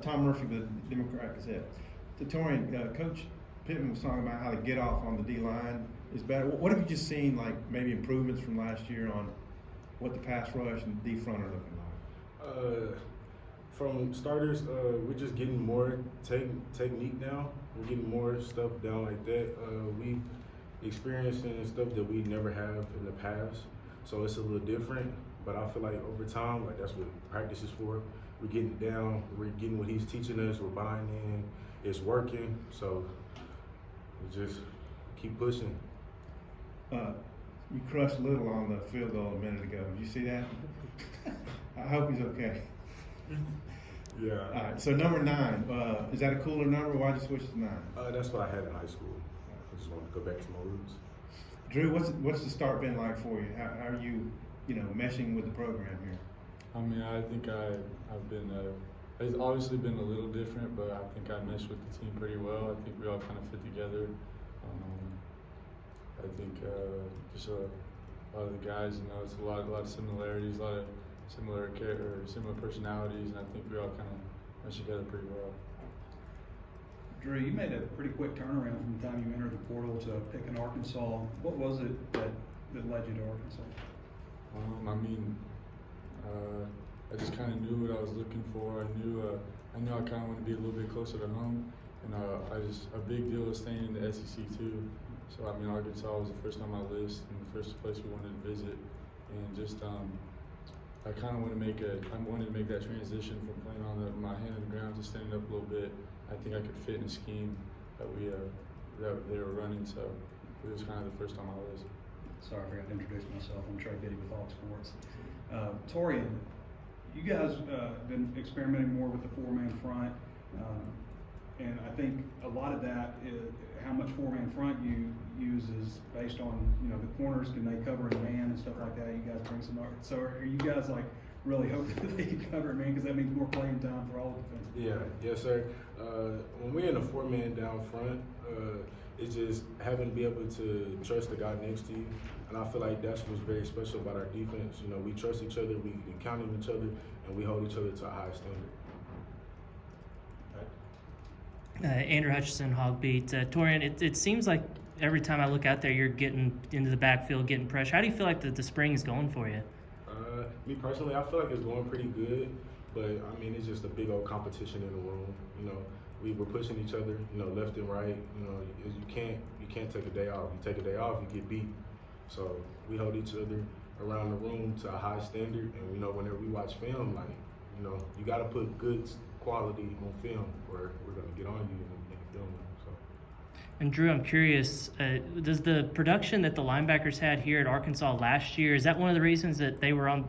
Tom Murphy with the Democrat Gazette. So Taurean, Coach Pittman was talking about how to get off on the D-line is better. What have you just seen, like maybe improvements from last year on what the pass rush and D front are looking like? From starters, we're just getting more technique now. We're getting more stuff down like that. We experiencing stuff that we never have in the past, so it's a little different. But I feel like over time, like that's what practice is for. We're getting it down. We're getting what he's teaching us. We're buying in. It's working. So we just keep pushing. You crushed Little on the field goal a minute ago. Did you see that? I hope he's okay. Yeah. All right. So number 9, is that a cooler number? Why'd you switch to 9? That's what I had in high school. I just want to go back to my roots. Drew, what's the start been like for you? How are you, meshing with the program here? I mean, I think I've been, it's obviously been a little different, but I think I meshed with the team pretty well. I think we all kind of fit together. I think just a lot of the guys, it's a lot of similarities, a lot of similar personalities, and I think we all kind of mesh together pretty well. Drew, you made a pretty quick turnaround from the time you entered the portal to picking Arkansas. What was it that led you to Arkansas? I just kind of knew what I was looking for. I knew I kind of wanted to be a little bit closer to home, and a big deal was staying in the SEC too. So Arkansas was the first on my list and the first place we wanted to visit, and just I kind of wanted to make that transition from playing on my hand on the ground to standing up a little bit. I think I could fit in a scheme that they were running, so it was kind of the first on my list. Sorry, I forgot to introduce myself. I'm Trey Biddy with Hawg Sports. Taurean, you guys been experimenting more with the 4-man front, and I think a lot of that is how much 4-man front you use is based on the corners, can they cover in man and stuff like that. You guys bring some. So are you guys like really hoping that they can cover in man, because that means more playing time for all the defense? Yeah, yes sir. When we're in a 4-man down front, it's just having to be able to trust the guy next to you, and I feel like that's what's very special about our defense. We trust each other, we can count on each other, and we hold each other to a high standard. Andrew Hutchison, HawgBeat. Taurean, it seems like every time I look out there, you're getting into the backfield, getting pressure. How do you feel like the spring is going for you? Me personally, I feel like it's going pretty good, but it's just a big old competition in the room. We're pushing each other, left and right. You can't take a day off. You take a day off, you get beat. So we hold each other around the room to a high standard, and whenever we watch film, you got to put good quality on film, or we're gonna get on you and film it. So. And Drew, I'm curious, does the production that the linebackers had here at Arkansas last year, is that one of the reasons that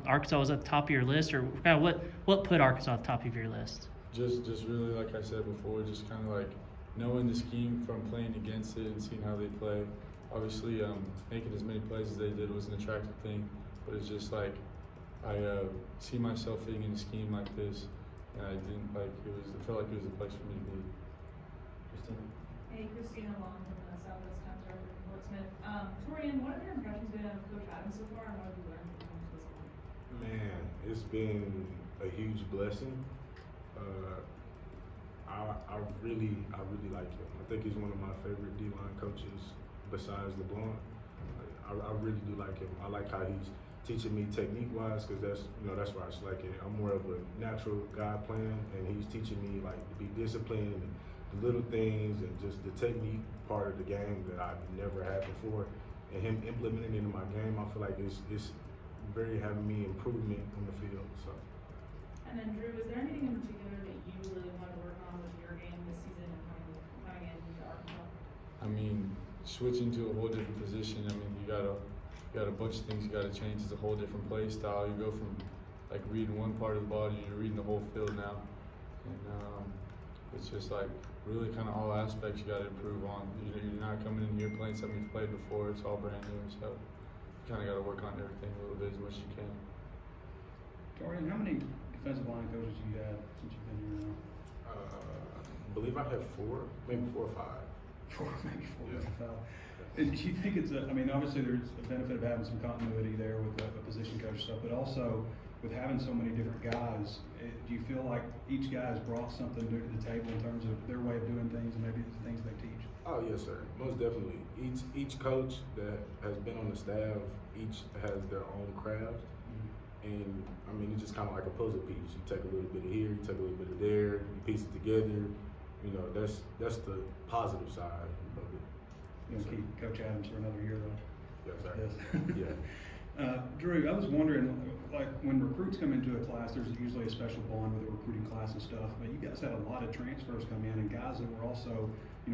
Arkansas was at the top of your list, or kind of what put Arkansas at the top of your list? Just really, like I said before, just kind of like knowing the scheme from playing against it and seeing how they play. Obviously, making as many plays as they did was an attractive thing, but it's just like I see myself fitting in a scheme like this, and I didn't it felt like it was the place for me to be. Christina? Hey, Christina Long from the Southwest Times Record in Portsmouth. Taurean, what have your impressions been of Coach Adams so far, and what have you learned from him this point? Man, it's been a huge blessing. I really like him. I think he's one of my favorite D-line coaches besides LeBlanc. I really do like him. I like how he's teaching me technique-wise, because that's where I select it. I'm more of a natural guy playing, and he's teaching me to be disciplined and the little things and just the technique part of the game that I've never had before. And him implementing it in my game, I feel like it's very having me improvement on the field. So. And then Drew, is there anything in particular that you really want to work on with your game this season and coming into Arkansas? Switching to a whole different position. You got a bunch of things you got to change. It's a whole different play style. You go from reading one part of the ball, you're reading the whole field now, and it's just really kind of all aspects you got to improve on. You're not coming in here playing something you've played before. It's all brand new, so you kind of got to work on everything a little bit as much as you can. Taurean, how many defensive line coaches have you had since you've been here now? I believe I have 4, maybe 4 or 5. 4, maybe 4. Yeah. And do you think it's obviously there's a benefit of having some continuity there with a position coach stuff, but also with having so many different guys, do you feel like each guy has brought something new to the table in terms of their way of doing things and maybe the things they teach? Oh yes, sir. Most definitely. Each coach that has been on the staff, each has their own craft, and I mean it's just kind of like a puzzle piece. You take a little bit of here, you take a little bit of there, you piece it together. You know, that's the positive side of it. You'll keep Coach Adams for another year though. Yes, sir. Yes. Yeah. Drew, I was wondering, like when recruits come into a class, there's usually a special bond with the recruiting class and stuff. But you guys had a lot of transfers come in, and guys that were also,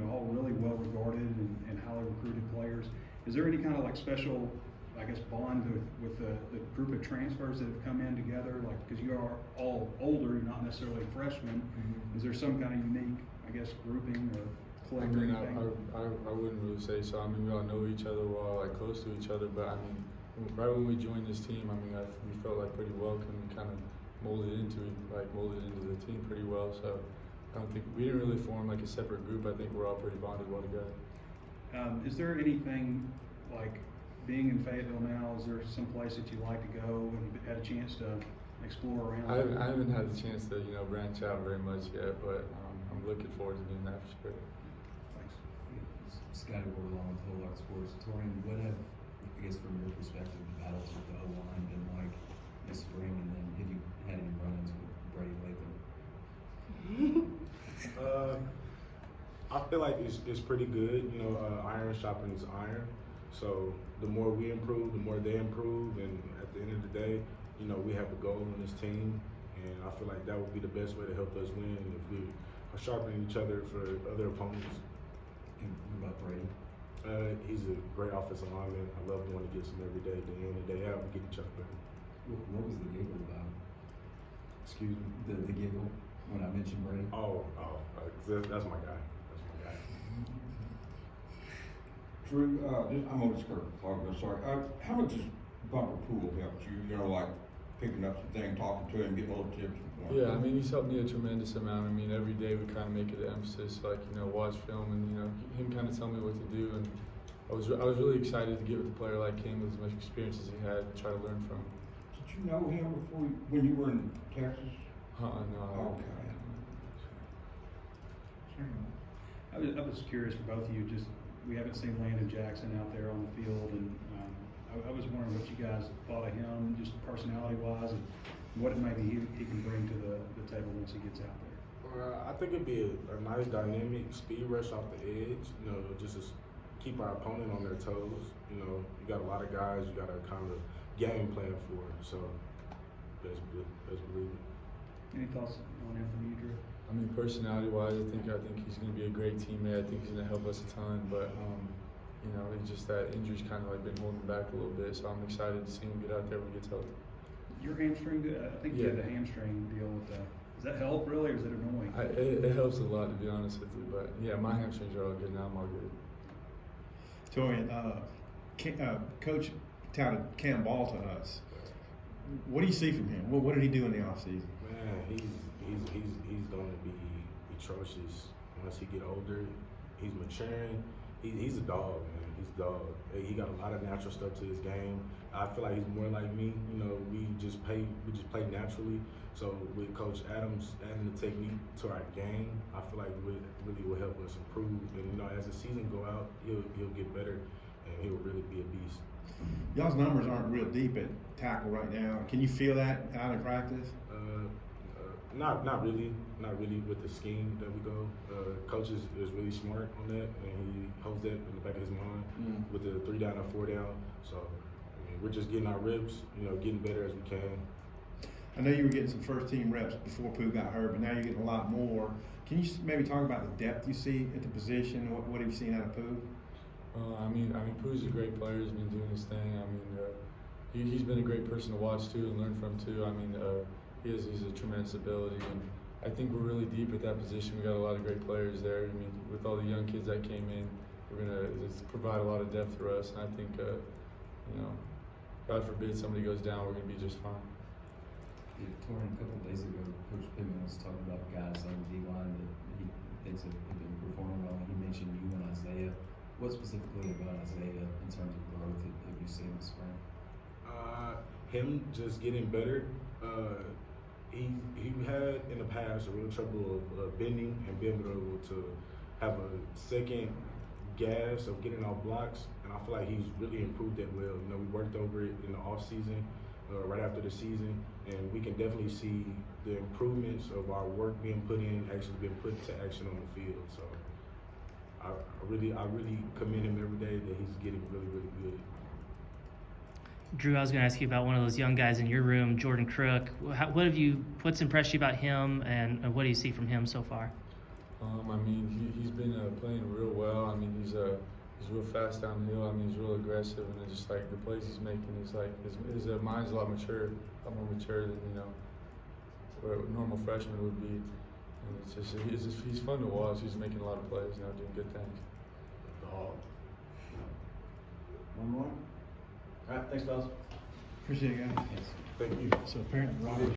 all really well regarded and highly recruited players. Is there any kind of like special, I guess, bond with the group of transfers that have come in together? Like, because you are all older, you're not necessarily freshmen. Mm-hmm. Is there some kind of unique, I guess, grouping or I clique or mean, anything? I wouldn't really say so. I mean, we all know each other, we're all like close to each other, but I mean, right when we joined this team, I mean, we felt like pretty welcome and kind of molded into the team pretty well. So I don't think we didn't really form like a separate group. I think we're all pretty bonded well together. Is there anything like being in Fayetteville now? Is there some place that you like to go and you've had a chance to explore around? I haven't had the chance to branch out very much yet, but I'm looking forward to doing that for sure. Thanks. Scotty Ward along with Whole Lot Sports. Taurean, what have, I guess from your perspective, the battles with the O-line been like this spring, and then have you had any run-ins with Brady Latham? I feel like it's pretty good. Iron sharpens iron. So the more we improve, the more they improve, and at the end of the day, we have a goal on this team, and I feel like that would be the best way to help us win if we are sharpening each other for other opponents. And what about Brady? He's a great offensive lineman. I love going against him every day, day in and day out, and get each other better. What was the giggle about? Excuse me. The giggle when I mentioned Brady? That's my guy. That's my guy. Drew, I'm on the skirt, sorry. How much does Bumper Pool help you? Like picking up some things, talking to him, getting little tips and points? Yeah, I mean, he's helped me a tremendous amount. I mean, every day we kind of make it an emphasis, like, watch film and, him kind of tell me what to do. And I was really excited to get with a player like him with as much experience as he had and try to learn from him. Did you know him before when you were in Texas? No. Okay. I was curious for both of you. Just we haven't seen Landon Jackson out there on the field, and I was wondering what you guys thought of him, just personality-wise, and what maybe he can bring to the table once he gets out there. I think it'd be a nice dynamic speed rush off the edge. Just to keep our opponent on their toes. You got a lot of guys you got to kind of game plan for. So best believe it. Any thoughts on him from you, Drew? I mean, personality-wise, I think he's going to be a great teammate. I think he's going to help us a ton, but it's just that injury's kind of like been holding back a little bit. So I'm excited to see him get out there when he gets healthy. Your hamstring, I think you had the hamstring deal with that. Does that help really, or is it annoying? It helps a lot, to be honest with you. But yeah, my hamstrings are all good now. I'm all good. Taurean, Coach touted Cam Ball to us. What do you see from him? What did he do in the offseason? Man, he's going to be atrocious once he get older. He's maturing. He's a dog, man. He's a dog. He got a lot of natural stuff to his game. I feel like he's more like me. We just play naturally. So with Coach Adams adding the technique to our game, I feel like it really will help us improve. And as the season go out, he'll get better, and he'll really be a beast. Y'all's numbers aren't real deep at tackle right now. Can you feel that out in practice? Not really with the scheme that we go. Coach is really smart on that, and he holds that in the back of his mind with the 3 down and 4 down. So we're just getting our reps, getting better as we can. I know you were getting some first team reps before Pooh got hurt, but now you're getting a lot more. Can you maybe talk about the depth you see at the position? What have you seen out of Pooh? I mean, Pooh's a great player. He's been doing his thing. I mean, he's been a great person to watch too and learn from too. I mean, he's a tremendous ability, and I think we're really deep at that position. We got a lot of great players there. I mean, with all the young kids that came in, it's provide a lot of depth for us. And I think, God forbid somebody goes down, we're gonna be just fine. Yeah, Taurean, a couple of days ago, Coach Pittman was talking about guys on the D-line that he thinks have been performing well. He mentioned you and Isaiah. What specifically about Isaiah in terms of growth have you seen this spring? Him just getting better. He had in the past a real trouble of bending and being able to have a second gas of getting off blocks, and I feel like he's really improved that well. You know, we worked over it in the off season, right after the season, and we can definitely see the improvements of our work being put in, actually being put to action on the field. So I really commend him every day that he's getting really, really good. Drew, I was going to ask you about one of those young guys in your room, Jordan Crook. What's impressed you about him, and what do you see from him so far? I mean, he's been playing real well. I mean, he's real fast downhill. I mean, he's real aggressive, and it's just like the plays he's making. He's like his mind's a lot more mature than where a normal freshman would be. And he's fun to watch. He's making a lot of plays, doing good things. One more? All right, thanks, fellas. Appreciate it, guys. Thank you. So apparently Robert